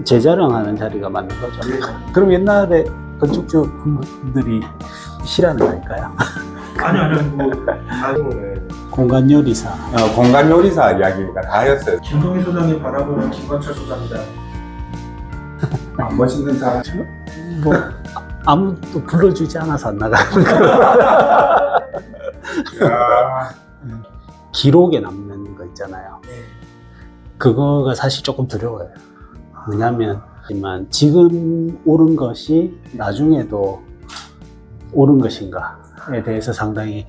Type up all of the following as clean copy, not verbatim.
재자랑하는 자리가 맞는 거죠. 그럼 옛날에 건축주 분들이 싫어하는 거니까요. 아니요, 나중에 공간 요리사. 공간 요리사 이야기가 다였어요. 김동희 소장이 바라보는 김광철 소장이다. 멋있는 사람. 뭐 아무도 불러주지 않아서 안 나가는 거. 야. 기록에 남는 거 있잖아요. 그거가 사실 조금 두려워요. 왜냐하면 지금 옳은 것이 나중에도 옳은 것인가에 대해서 상당히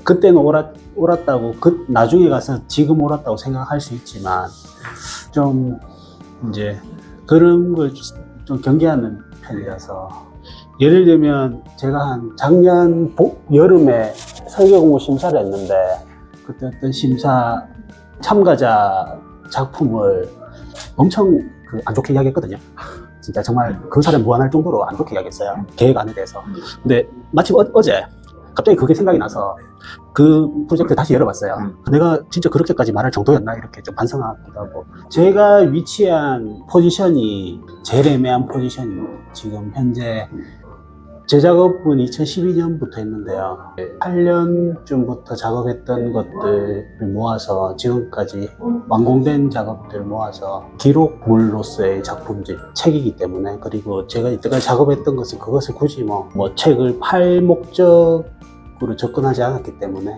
그때는 옳았다고 나중에 가서 지금 옳았다고 생각할 수 있지만 좀 이제 그런 걸 좀 경계하는 편이라서 예를 들면 제가 한 작년 여름에 설계 공모 심사를 했는데 그때 어떤 심사 참가자 작품을 엄청 안 좋게 이야기했거든요. 진짜 정말 그 사람 무한할 정도로 안 좋게 이야기했어요. 계획 안에 대해서. 근데 마침 어제 갑자기 그게 생각이 나서 그 프로젝트 다시 열어봤어요. 내가 진짜 그렇게까지 말할 정도였나 이렇게 좀 반성하기도 하고. 제가 위치한 포지션이 제일 애매한 포지션이 지금 현재 제 작업은 2012년부터 했는데요. 8년쯤부터 작업했던 것들을 모아서 지금까지 완공된 작업들을 모아서 기록물로서의 작품집, 책이기 때문에 그리고 제가 이때까지 작업했던 것은 그것을 굳이 뭐 책을 팔 목적으로 접근하지 않았기 때문에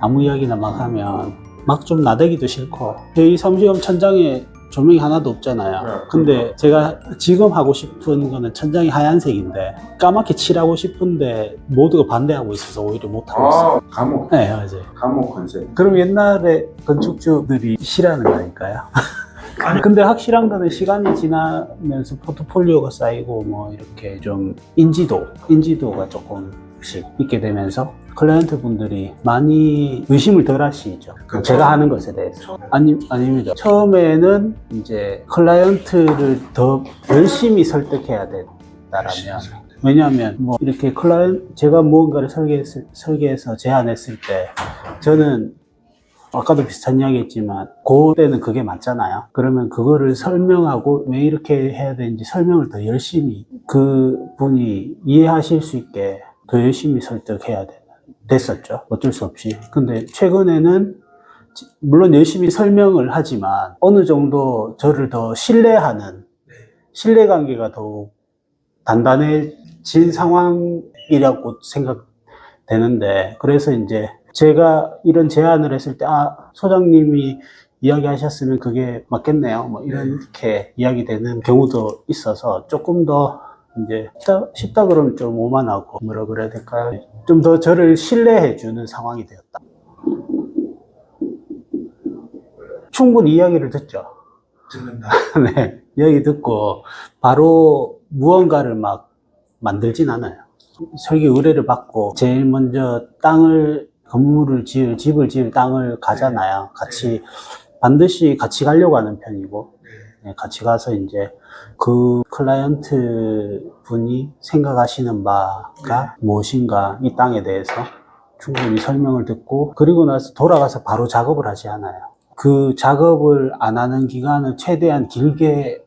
아무 이야기나 막 하면 막 좀 나대기도 싫고 저희 사무실 천장에 조명이 하나도 없잖아요. 근데 제가 지금 하고 싶은 거는 천장이 하얀색인데 까맣게 칠하고 싶은데 모두가 반대하고 있어서 오히려 못하고 있어요. 감옥. 네, 맞아요. 감옥 컨셉. 그럼 옛날에 건축주들이 싫어하는 거니까요. 근데 확실한 거는 시간이 지나면서 포트폴리오가 쌓이고 뭐 이렇게 좀 인지도가 조금씩 있게 되면서 클라이언트 분들이 많이 의심을 덜 하시죠. 그렇죠. 제가 하는 것에 대해서. 아닙니다. 처음에는 이제 클라이언트를 더 열심히 설득해야 된다라면. 왜냐하면 뭐 이렇게 제가 무언가를 설계해서 제안했을 때 저는 아까도 비슷한 이야기 했지만 그때는 그게 맞잖아요. 그러면 그거를 설명하고 왜 이렇게 해야 되는지 설명을 더 열심히 그분이 이해하실 수 있게 더 열심히 설득해야 됐었죠. 어쩔 수 없이. 근데 최근에는 물론 열심히 설명을 하지만 어느 정도 저를 더 신뢰하는 신뢰관계가 더욱 단단해진 상황이라고 생각되는데 그래서 이제 제가 이런 제안을 했을 때 소장님이 이야기하셨으면 그게 맞겠네요. 뭐 이렇게 이야기되는 경우도 있어서 조금 더 이제 쉽다 그러면 좀 오만하고 뭐라 그래야 될까요? 좀 더 저를 신뢰해 주는 상황이 되었다. 충분히 이야기를 듣죠. 듣는다. 네, 이야기 듣고 바로 무언가를 막 만들진 않아요. 설계 의뢰를 받고 제일 먼저 건물을 집을 지을 땅을 가잖아요. 반드시 같이 가려고 하는 편이고, 네, 같이 가서 이제 그 클라이언트 분이 생각하시는 바가 무엇인가 이 땅에 대해서 충분히 설명을 듣고 그리고 나서 돌아가서 바로 작업을 하지 않아요. 그 작업을 안 하는 기간을 최대한 길게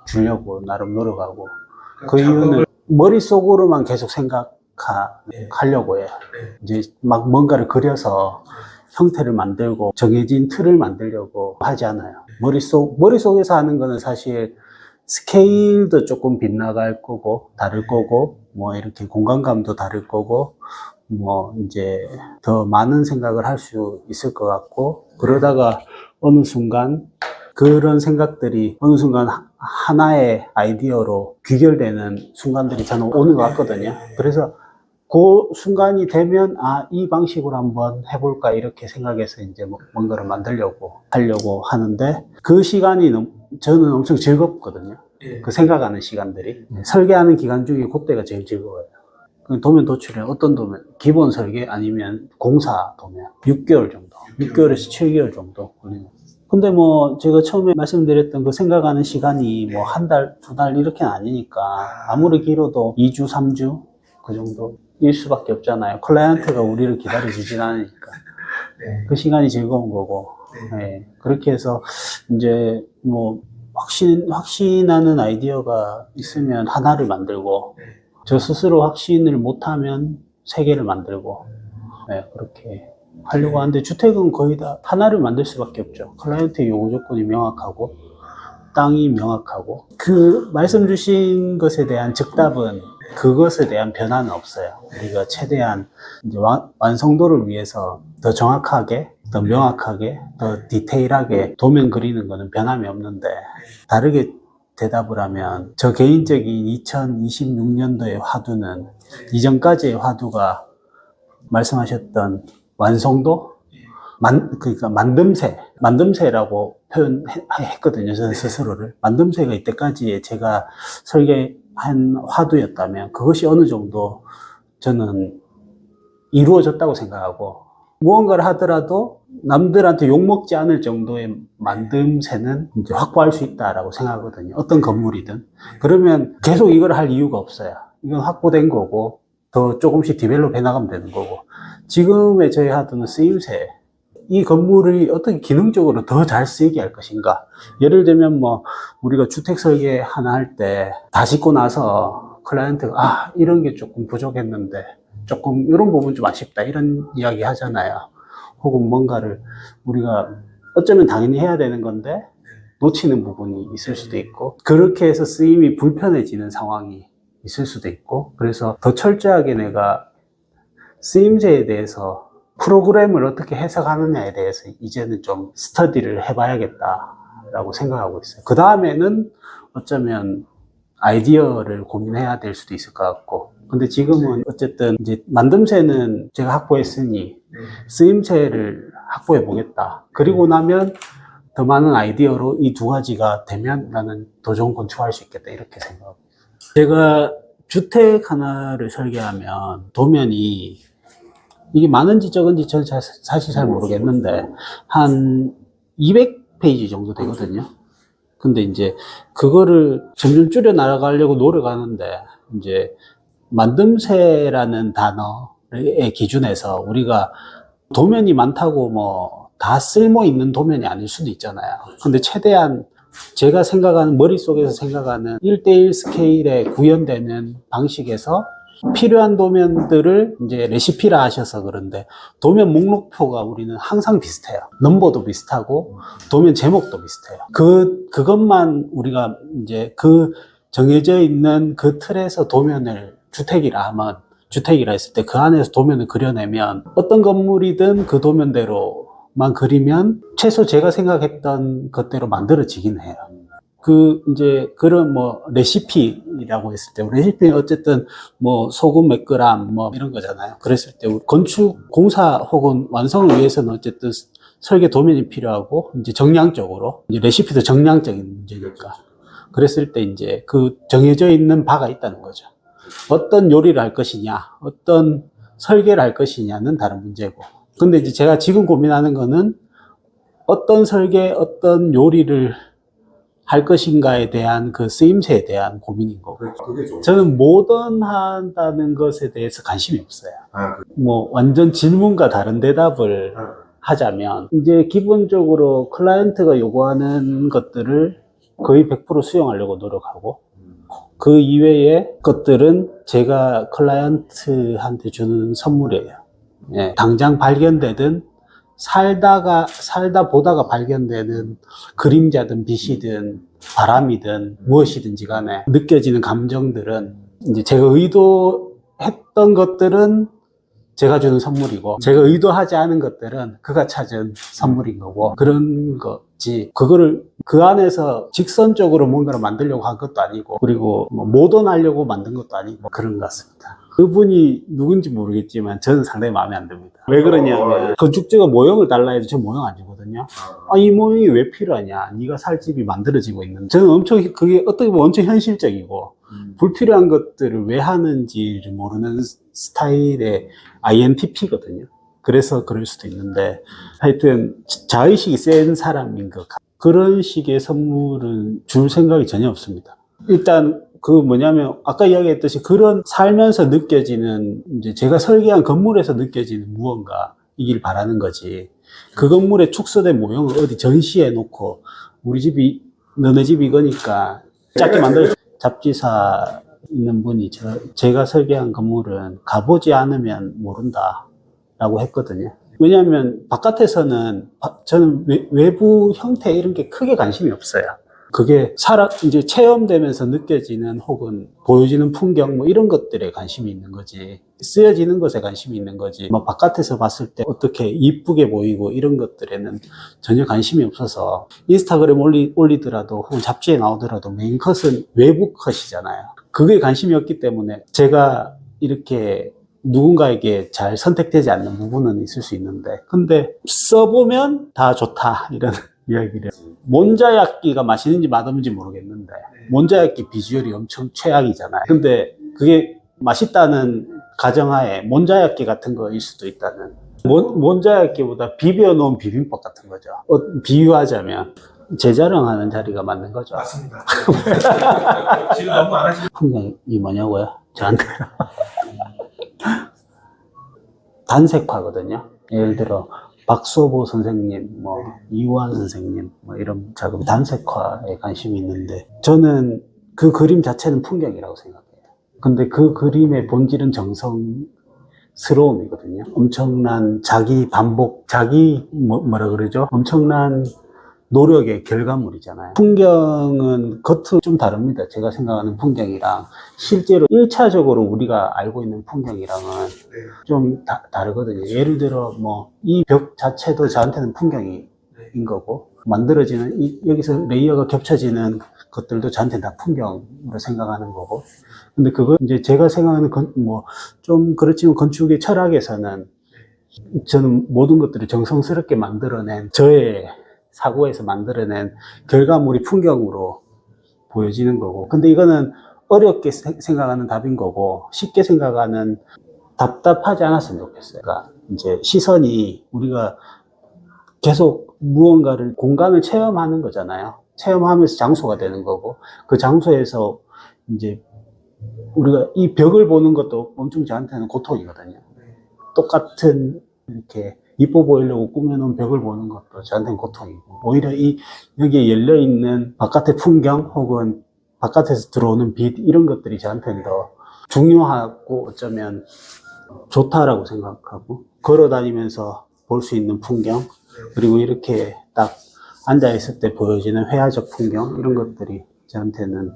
주려고 나름 노력하고 그 이유는 머릿속으로만 계속 생각하려고 해요. 이제 막 뭔가를 그려서 형태를 만들고 정해진 틀을 만들려고 하지 않아요. 머릿속에서 하는 거는 사실 스케일도 조금 빗나갈 거고 다를 거고 뭐 이렇게 공간감도 다를 거고 뭐 이제 더 많은 생각을 할 수 있을 것 같고 그러다가 어느 순간 그런 생각들이 어느 순간 하나의 아이디어로 귀결되는 순간들이 저는 오는 것 같거든요. 그래서 그 순간이 되면 이 방식으로 한번 해볼까 이렇게 생각해서 이제 뭔가를 하려고 하는데 그 시간이 저는 엄청 즐겁거든요. 그 생각하는 시간들이 설계하는 기간 중에 그때가 제일 즐거워요. 도면 도출에 어떤 도면 기본 설계 아니면 공사 도면 6개월 정도 6개월에서 7개월 정도 걸리는. 근데 뭐 제가 처음에 말씀드렸던 그 생각하는 시간이 뭐 한 달, 두 달 이렇게는 아니니까 아무리 길어도 2주, 3주 그 정도일 수밖에 없잖아요. 클라이언트가 우리를 기다려주진 않으니까. 그 시간이 즐거운 거고. 네. 그렇게 해서 이제 뭐 확신하는 아이디어가 있으면 하나를 만들고, 저 스스로 확신을 못하면 세 개를 만들고, 네, 그렇게 하려고 하는데, 주택은 거의 다 하나를 만들 수밖에 없죠. 클라이언트 요구 조건이 명확하고, 땅이 명확하고, 그 말씀 주신 것에 대한 즉답은 그것에 대한 변화는 없어요. 우리가 최대한 이제 완성도를 위해서 더 정확하게, 더 명확하게, 더 디테일하게 도면 그리는 거는 변함이 없는데, 다르게 대답을 하면 저 개인적인 2026년도의 화두는 이전까지의 화두가 말씀하셨던 완성도? 그러니까 만듦새라고 표현했거든요. 저는 스스로를. 만듦새가 이때까지 제가 설계한 화두였다면 그것이 어느 정도 저는 이루어졌다고 생각하고, 무언가를 하더라도 남들한테 욕먹지 않을 정도의 만듦새는 이제 확보할 수 있다라고 생각하거든요. 어떤 건물이든. 그러면 계속 이걸 할 이유가 없어요. 이건 확보된 거고, 더 조금씩 디벨롭 해나가면 되는 거고. 지금의 저희 화두는 쓰임새. 이 건물이 어떻게 기능적으로 더 잘 쓰이게 할 것인가. 예를 들면 우리가 주택 설계 하나 할 때 다 짓고 나서 클라이언트가 이런 게 조금 부족했는데 조금 이런 부분 좀 아쉽다 이런 이야기 하잖아요. 혹은 뭔가를 우리가 어쩌면 당연히 해야 되는 건데 놓치는 부분이 있을 수도 있고, 그렇게 해서 쓰임이 불편해지는 상황이 있을 수도 있고, 그래서 더 철저하게 내가 쓰임새에 대해서 프로그램을 어떻게 해석하느냐에 대해서 이제는 좀 스터디를 해봐야겠다라고 생각하고 있어요. 그 다음에는 어쩌면 아이디어를 고민해야 될 수도 있을 것 같고, 근데 지금은 어쨌든 이제 만듦새는 제가 확보했으니 쓰임새를 확보해 보겠다. 그리고 나면 더 많은 아이디어로 이 두 가지가 되면 나는 더 좋은 건축할 수 있겠다 이렇게 생각하고 있어요. 제가 주택 하나를 설계하면 도면이 이게 많은지 적은지 저는 사실 잘 모르겠는데 한 200페이지 정도 되거든요. 근데 이제 그거를 점점 줄여 나가려고 노력하는데, 이제 만듦새라는 단어의 기준에서 우리가 도면이 많다고 다 쓸모 있는 도면이 아닐 수도 있잖아요. 근데 최대한 제가 생각하는, 머릿속에서 생각하는 1:1 스케일에 구현되는 방식에서 필요한 도면들을 이제 레시피라 하셔서 그런데, 도면 목록표가 우리는 항상 비슷해요. 넘버도 비슷하고 도면 제목도 비슷해요. 그것만 우리가 이제 그 정해져 있는 그 틀에서 도면을 주택이라 했을 때 그 안에서 도면을 그려내면 어떤 건물이든 그 도면대로만 그리면 최소 제가 생각했던 것대로 만들어지긴 해요. 이제 그런 레시피라고 했을 때, 레시피는 어쨌든 소금 몇 그램 이런 거잖아요. 그랬을 때 건축 공사 혹은 완성을 위해서는 어쨌든 설계 도면이 필요하고, 이제 정량적으로 이제 레시피도 정량적인 문제니까, 그랬을 때 이제 그 정해져 있는 바가 있다는 거죠. 어떤 요리를 할 것이냐, 어떤 설계를 할 것이냐는 다른 문제고, 근데 이제 제가 지금 고민하는 거는 어떤 설계, 어떤 요리를 할 것인가에 대한 그 쓰임새에 대한 고민인 거고, 그게 좋은 저는 모던하다는 것에 대해서 관심이 없어요. 완전 질문과 다른 대답을 하자면, 이제 기본적으로 클라이언트가 요구하는 것들을 거의 100% 수용하려고 노력하고, 그 이외의 것들은 제가 클라이언트한테 주는 선물이에요. 예, 당장 발견되든 살다 보다가 발견되는 그림자든 빛이든 바람이든 무엇이든지 간에 느껴지는 감정들은 이제 제가 의도했던 것들은 제가 주는 선물이고, 제가 의도하지 않은 것들은 그가 찾은 선물인 거고, 그런 거지, 그거를 그 안에서 직선적으로 뭔가를 만들려고 한 것도 아니고, 그리고 모던하려고 만든 것도 아니고, 그런 것 같습니다. 그분이 누군지 모르겠지만 저는 상당히 마음에 안 듭니다. 왜 그러냐면, 건축주가 모형을 달라 해도 저 모형 안 주거든요. 이 모형이 왜 필요하냐, 네가 살 집이 만들어지고 있는데. 저는 그게 어떻게 보면 엄청 현실적이고, 불필요한 것들을 왜 하는지를 모르는 스타일의 INTP거든요. 그래서 그럴 수도 있는데, 하여튼 자의식이 센 사람인 것 같아요. 그런 식의 선물은 줄 생각이 전혀 없습니다. 일단 아까 이야기했듯이 그런 살면서 느껴지는, 이제 제가 설계한 건물에서 느껴지는 무언가이길 바라는 거지, 그 건물에 축소된 모형을 어디 전시해 놓고 우리 집이 너네 집 이거니까 작게 만들어. 잡지사 있는 분이 제가 설계한 건물은 가보지 않으면 모른다라고 했거든요. 왜냐하면 바깥에서는 저는 외부 형태 이런 게 크게 관심이 없어요. 그게 이제 체험되면서 느껴지는 혹은 보여지는 풍경 뭐 이런 것들에 관심이 있는 거지, 쓰여지는 것에 관심이 있는 거지, 뭐 바깥에서 봤을 때 어떻게 이쁘게 보이고 이런 것들에는 전혀 관심이 없어서 인스타그램 올리더라도 혹은 잡지에 나오더라도 메인 컷은 외부 컷이잖아요. 그게 관심이 없기 때문에 제가 이렇게 누군가에게 잘 선택되지 않는 부분은 있을 수 있는데, 근데 써보면 다 좋다 이런 이야기를. 몬자야끼가 맛있는지 맛없는지 모르겠는데 몬자야끼 비주얼이 엄청 최악이잖아요. 근데 그게 맛있다는 가정하에 몬자야끼 같은 거일 수도 있다는, 몬자야끼보다 비벼놓은 비빔밥 같은 거죠. 비유하자면 제 자랑하는 자리가 맞는 거죠. 맞습니다. 지금 너무 안 하시는. 풍경이 뭐냐고요? 저한테 단색화거든요. 예를 들어 박소보 선생님, 뭐 이우환 선생님, 뭐 이런 작업 단색화에 관심이 있는데, 저는 그 그림 자체는 풍경이라고 생각해요. 근데 그 그림의 본질은 정성스러움이거든요. 엄청난 자기 반복, 뭐라 그러죠? 엄청난 노력의 결과물이잖아요. 풍경은 겉은 좀 다릅니다. 제가 생각하는 풍경이랑 실제로 1차적으로 우리가 알고 있는 풍경이랑은 좀 다르거든요. 예를 들어 뭐 이 벽 자체도 저한테는 풍경인 거고, 만들어지는 여기서 레이어가 겹쳐지는 것들도 저한테는 다 풍경으로 생각하는 거고. 근데 그거 이제 제가 생각하는 뭐 좀 그렇지만 건축의 철학에서는 저는 모든 것들을 정성스럽게 만들어낸, 저의 사고에서 만들어낸 결과물이 풍경으로 보여지는 거고. 근데 이거는 어렵게 생각하는 답인 거고, 쉽게 생각하는, 답답하지 않았으면 좋겠어요. 그러니까 이제 시선이, 우리가 계속 무언가를, 공간을 체험하는 거잖아요. 체험하면서 장소가 되는 거고, 그 장소에서 이제 우리가 이 벽을 보는 것도 엄청 저한테는 고통이거든요. 똑같은 이렇게 이뻐 보이려고 꾸며놓은 벽을 보는 것도 저한테는 고통이고, 오히려 여기에 열려있는 바깥의 풍경 혹은 바깥에서 들어오는 빛, 이런 것들이 저한테는 더 중요하고 어쩌면 좋다라고 생각하고, 걸어 다니면서 볼 수 있는 풍경, 그리고 이렇게 딱 앉아있을 때 보여지는 회화적 풍경, 이런 것들이 저한테는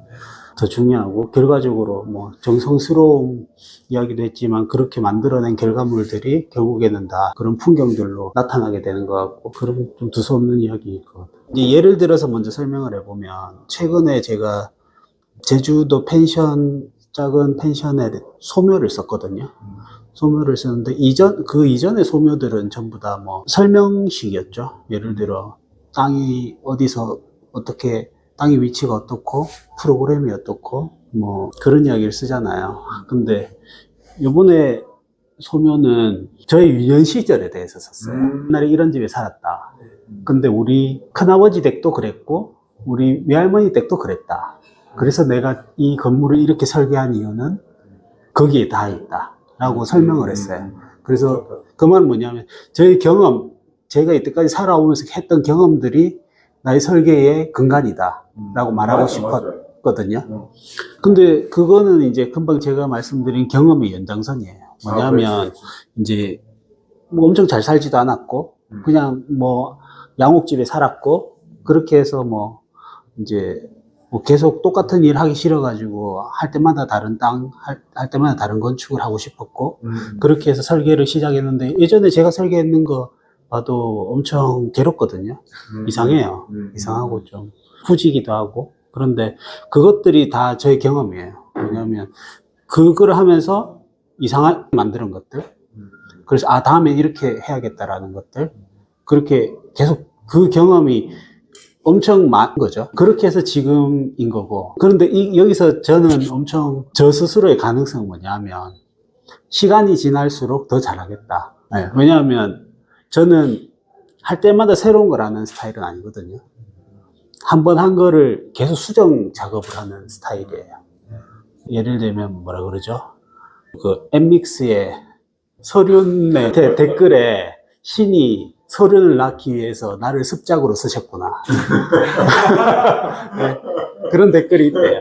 더 중요하고, 결과적으로 뭐 정성스러운 이야기도 했지만 그렇게 만들어낸 결과물들이 결국에는 다 그런 풍경들로 나타나게 되는 것 같고, 그런 좀 두서없는 이야기일 것 같아요. 이제 예를 들어서 먼저 설명을 해보면, 최근에 제가 제주도 작은 펜션에 소묘를 썼거든요. 소묘를 썼는데, 그 이전의 소묘들은 전부 다 뭐 설명식이었죠. 예를 들어 땅이 어디서 어떻게, 땅의 위치가 어떻고 프로그램이 어떻고 뭐 그런 이야기를 쓰잖아요. 근데 요번에 소묘는 저의 유년 시절에 대해서 썼어요. 옛날에 이런 집에 살았다. 근데 우리 큰아버지 댁도 그랬고 우리 외할머니 댁도 그랬다. 그래서 내가 이 건물을 이렇게 설계한 이유는 거기에 다 있다 라고 설명을 했어요. 그래서 그 말은 뭐냐면, 저의 경험, 제가 이때까지 살아오면서 했던 경험들이 나의 설계의 근간이다 라고 말하고 싶었거든요. 근데 그거는 이제 금방 제가 말씀드린 경험의 연장선이에요. 뭐냐면 이제 뭐 엄청 잘 살지도 않았고 그냥 뭐 양옥집에 살았고, 그렇게 해서 뭐 이제 뭐 계속 똑같은 일 하기 싫어가지고 할 때마다 다른 땅, 할 때마다 다른 건축을 하고 싶었고, 그렇게 해서 설계를 시작했는데, 예전에 제가 설계했는 거 봐도 엄청 괴롭거든요. 이상해요. 이상하고 좀 후지기도 하고. 그런데 그것들이 다 저의 경험이에요. 왜냐하면 그걸 하면서 이상하게 만드는 것들, 그래서 다음에 이렇게 해야겠다라는 것들, 그렇게 계속 그 경험이 엄청 많은 거죠. 그렇게 해서 지금인 거고. 그런데 여기서 저는 엄청 저 스스로의 가능성은 뭐냐면, 시간이 지날수록 더 잘하겠다. 네, 왜냐하면 저는 할 때마다 새로운 걸 하는 스타일은 아니거든요. 한 번 한 거를 계속 수정 작업을 하는 스타일이에요. 예를 들면 뭐라 그러죠? 그 엠믹스의 서륜의 댓글에 신이 서른을 낳기 위해서 나를 습작으로 쓰셨구나. 네, 그런 댓글이 있대요.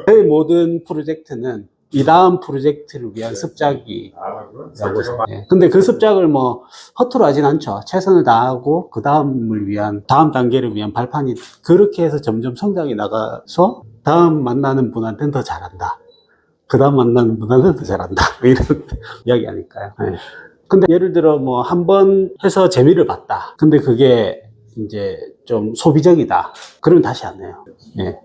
저희 모든 프로젝트는 이 다음 프로젝트를 위한 습작이 예. 근데 그 습작을 뭐 허투루 하진 않죠. 최선을 다하고 그 다음을 위한, 다음 단계를 위한 발판이 그렇게 해서 점점 성장이 나가서 다음 만나는 분한테는 더 잘한다. 그 다음 만나는 분한테는 더 잘한다. 이런 이야기 아닐까요? 예. 근데 예를 들어 뭐 한 번 해서 재미를 봤다. 근데 그게 이제 좀 소비적이다. 그러면 다시 안 해요. 예.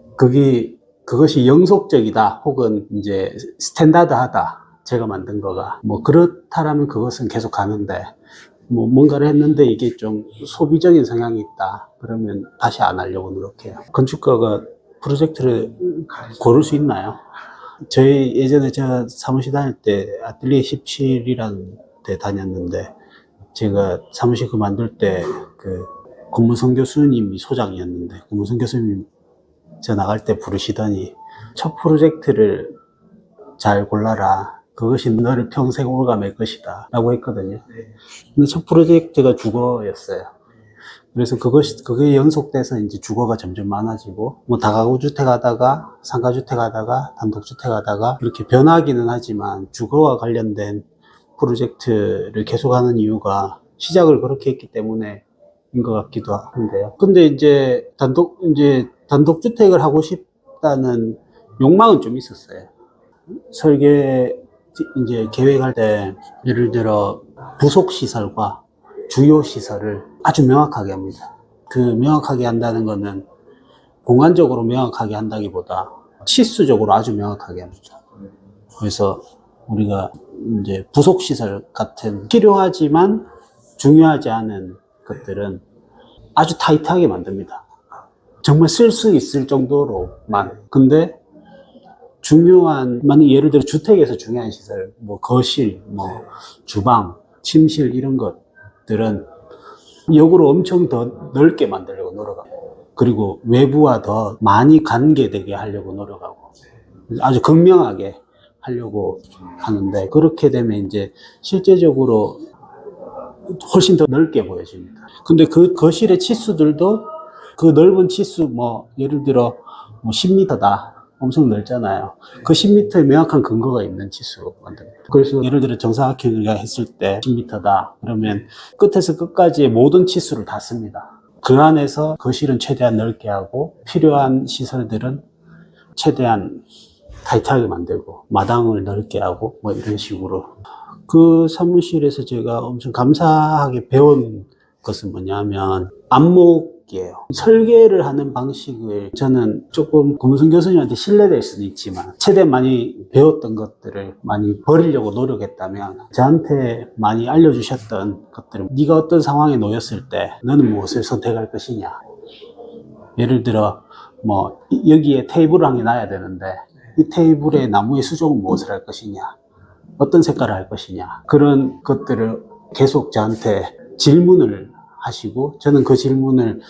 그것이 영속적이다. 혹은 이제 스탠다드하다. 제가 만든 거가. 뭐 그렇다라면 그것은 계속 가는데, 뭐 뭔가를 했는데 이게 좀 소비적인 성향이 있다. 그러면 다시 안 하려고 노력해요. 건축가가 프로젝트를 고를 수 있나요? 저희 예전에 제가 사무실 다닐 때 아틀리에 17이라는 데 다녔는데, 제가 사무실 그 만들 때 그 권무성 교수님이 소장이었는데, 권무성 교수님 저 나갈 때 부르시더니 첫 프로젝트를 잘 골라라. 그것이 너를 평생 올가맬 것이다. 라고 했거든요. 근데 첫 프로젝트가 주거였어요. 그래서 그게 연속돼서 이제 주거가 점점 많아지고, 뭐 다가구 주택 하다가, 상가주택 하다가, 단독주택 하다가, 이렇게 변하기는 하지만 주거와 관련된 프로젝트를 계속하는 이유가 시작을 그렇게 했기 때문에인 것 같기도 한데요. 근데 이제 단독주택을 하고 싶다는 욕망은 좀 있었어요. 설계 이제 계획할 때 예를 들어 부속 시설과 주요 시설을 아주 명확하게 합니다. 그 명확하게 한다는 거는 공간적으로 명확하게 한다기보다 치수적으로 아주 명확하게 합니다. 그래서 우리가 이제 부속 시설 같은 필요하지만 중요하지 않은 것들은 아주 타이트하게 만듭니다. 정말 쓸 수 있을 정도로만. 근데 중요한, 만약 예를 들어 주택에서 중요한 시설, 뭐 거실, 뭐 주방, 침실 이런 것들은 역으로 엄청 더 넓게 만들려고 노력하고, 그리고 외부와 더 많이 관계되게 하려고 노력하고, 아주 극명하게 하려고 하는데, 그렇게 되면 이제 실제적으로 훨씬 더 넓게 보여집니다. 근데 그 거실의 치수들도 그 넓은 치수, 뭐 예를 들어 뭐 10m다. 엄청 넓잖아요. 그 10m에 명확한 근거가 있는 치수로 만듭니다. 그래서 예를 들어 정사각형을 했을 때 10m다. 그러면 끝에서 끝까지의 모든 치수를 다 씁니다. 그 안에서 거실은 최대한 넓게 하고 필요한 시설들은 최대한 타이트하게 만들고 마당을 넓게 하고 뭐 이런 식으로. 그 사무실에서 제가 엄청 감사하게 배운 것은 뭐냐면 안목이에요. 설계를 하는 방식을 저는 조금 권무성 교수님한테 신뢰될 수는 있지만 최대한 많이 배웠던 것들을 많이 버리려고 노력했다면, 저한테 많이 알려주셨던 것들은 네가 어떤 상황에 놓였을 때 너는 무엇을 선택할 것이냐. 예를 들어 뭐 여기에 테이블을 한 개 놔야 되는데 이 테이블에 나무의 수종은 무엇을 할 것이냐, 어떤 색깔을 할 것이냐, 그런 것들을 계속 저한테 질문을 하시고, 저는 그 질문을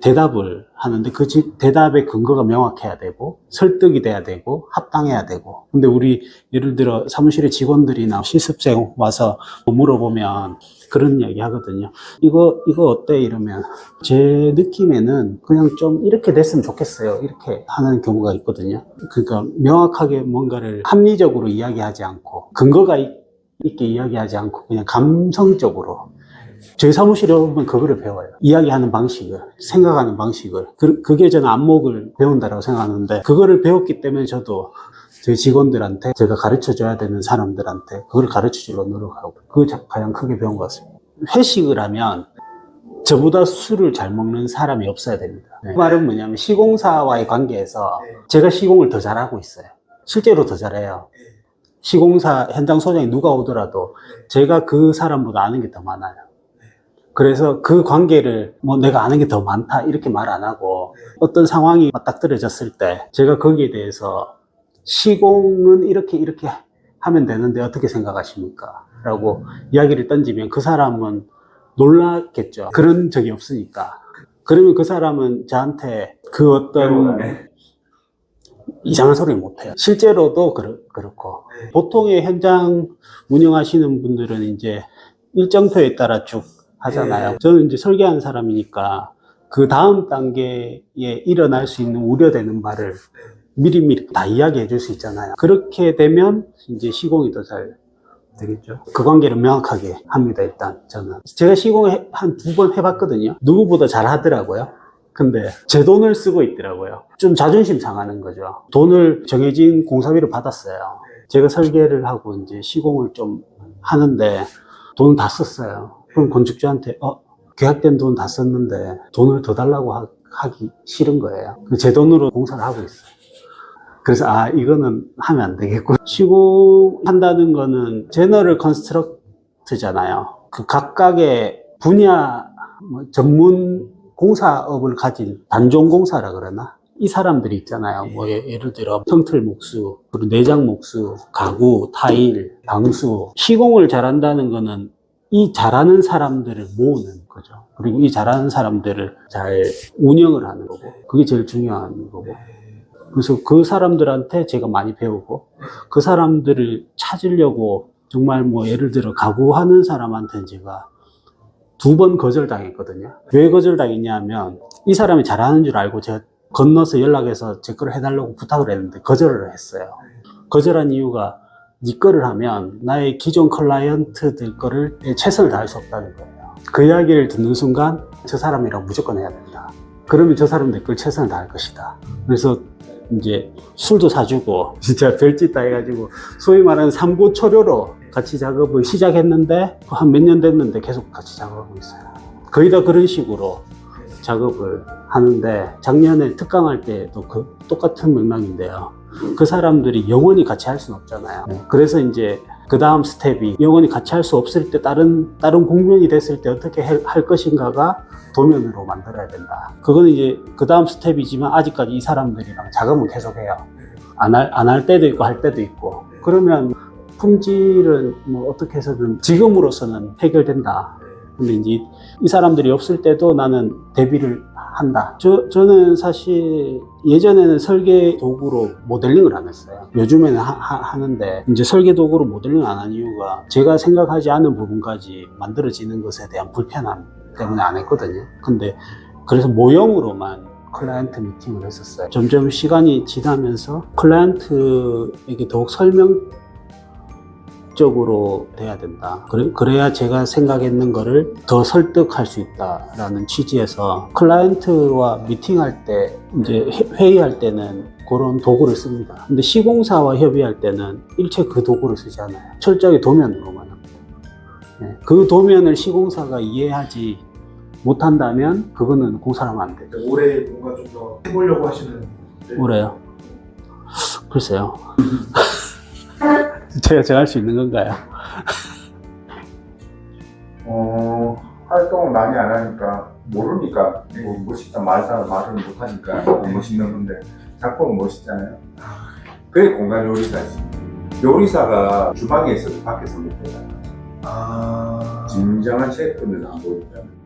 대답을 하는데 그 대답의 근거가 명확해야 되고 설득이 돼야 되고 합당해야 되고. 근데 우리 예를 들어 사무실의 직원들이나 실습생 와서 물어보면 그런 이야기 하거든요. 이거 어때? 이러면 제 느낌에는 그냥 좀 이렇게 됐으면 좋겠어요. 이렇게 하는 경우가 있거든요. 그러니까 명확하게 뭔가를 합리적으로 이야기하지 않고 근거가 있게 이야기하지 않고 그냥 감성적으로. 저희 사무실에 오면 그거를 배워요. 이야기하는 방식을, 생각하는 방식을. 그게 저는 안목을 배운다고 생각하는데, 그거를 배웠기 때문에 저도 저희 직원들한테, 제가 가르쳐 줘야 되는 사람들한테 그걸 가르쳐 주려고 노력하고, 그걸 가장 크게 배운 것 같습니다. 회식을 하면 저보다 술을 잘 먹는 사람이 없어야 됩니다. 그 말은 뭐냐면 시공사와의 관계에서 제가 시공을 더 잘하고 있어요. 실제로 더 잘해요. 시공사 현장 소장이 누가 오더라도 제가 그 사람보다 아는 게 더 많아요. 그래서 그 관계를 뭐 내가 아는 게 더 많다 이렇게 말 안 하고, 어떤 상황이 맞닥뜨려졌을 때 제가 거기에 대해서 시공은 이렇게 하면 되는데 어떻게 생각하십니까? 라고 이야기를 던지면 그 사람은 놀랐겠죠. 그런 적이 없으니까. 그러면 그 사람은 저한테 그 어떤 이상한 소리 못 해요. 실제로도 그렇고. 보통의 현장 운영하시는 분들은 이제 일정표에 따라 쭉 하잖아요. 저는 이제 설계하는 사람이니까 그 다음 단계에 일어날 수 있는 우려되는 바를 미리미리 다 이야기해 줄 수 있잖아요. 그렇게 되면 이제 시공이 더 잘 되겠죠. 그 관계를 명확하게 합니다, 일단 저는. 제가 시공을 한 2번 해봤거든요. 누구보다 잘 하더라고요. 근데 제 돈을 쓰고 있더라고요. 좀 자존심 상하는 거죠. 돈을 정해진 공사비를 받았어요. 제가 설계를 하고 이제 시공을 좀 하는데 돈을 다 썼어요. 그럼 건축주한테 계약된 돈 다 썼는데 돈을 더 달라고 하기 싫은 거예요. 제 돈으로 공사를 하고 있어요. 그래서 이거는 하면 안 되겠고, 시공한다는 거는 제너럴 컨스트럭트잖아요. 그 각각의 분야 전문 공사업을 가진 단종공사라 그러나, 이 사람들이 있잖아요. 뭐 예를 들어 성틀 목수, 그리고 내장 목수, 가구, 타일, 방수. 시공을 잘한다는 거는 이 잘하는 사람들을 모으는 거죠. 그리고 이 잘하는 사람들을 잘 운영을 하는 거고, 그게 제일 중요한 거고. 그래서 그 사람들한테 제가 많이 배우고, 그 사람들을 찾으려고 정말 뭐 예를 들어 가구하는 사람한테는 제가 2번 거절당했거든요. 왜 거절당했냐 하면, 이 사람이 잘하는 줄 알고 제가 건너서 연락해서 제 거를 해달라고 부탁을 했는데 거절을 했어요. 거절한 이유가, 네 거를 하면 나의 기존 클라이언트들 거를 최선을 다할 수 없다는 거예요. 그 이야기를 듣는 순간 저 사람이랑 무조건 해야 된다. 그러면 저 사람 내 걸 최선을 다할 것이다. 그래서 이제 술도 사주고 진짜 별짓 다 해가지고 소위 말하는 삼고초려로 같이 작업을 시작했는데 한 몇 년 됐는데 계속 같이 작업하고 있어요. 거의 다 그런 식으로 작업을 하는데, 작년에 특강할 때도 똑같은 맥락인데요. 그 사람들이 영원히 같이 할 수는 없잖아요. 그래서 이제 그 다음 스텝이 영원히 같이 할 수 없을 때 다른 국면이 됐을 때 어떻게 할 것인가가 도면으로 만들어야 된다. 그거는 이제 그 다음 스텝이지만 아직까지 이 사람들이랑 작업은 계속해요. 안 할 때도 있고 할 때도 있고. 그러면 품질은 뭐 어떻게 해서든 지금으로서는 해결된다. 근데 이제 이 사람들이 없을 때도 나는 대비를 한다. 저는 사실 예전에는 설계 도구로 모델링을 안 했어요. 요즘에는 하는데, 이제 설계 도구로 모델링 안 한 이유가 제가 생각하지 않은 부분까지 만들어지는 것에 대한 불편함 때문에 안 했거든요. 근데 그래서 모형으로만 클라이언트 미팅을 했었어요. 점점 시간이 지나면서 클라이언트에게 더욱 설명적으로 돼야 된다. 그래야 제가 생각했는 거를 더 설득할 수 있다라는 취지에서 클라이언트와 미팅할 때, 이제 회의할 때는 그런 도구를 씁니다. 근데 시공사와 협의할 때는 일체 그 도구를 쓰지 않아요. 철저하게 도면으로만 합니다. 그 도면을 시공사가 이해하지 못한다면 그거는 공사를 하면 안 되죠. 올해 뭔가 좀 더 해보려고 하시는. 올해요? 글쎄요. 제가 할 수 있는 건가요? 활동을 많이 안 하니까 모르니까 뭐 멋있다 말을 못하니까 멋있는 건데 작품은 멋있잖아요. 그게 공간 요리사지. 요리사가 주방에 있어도 밖에서 못해요. 진정한 셰프는 안 보이잖아요.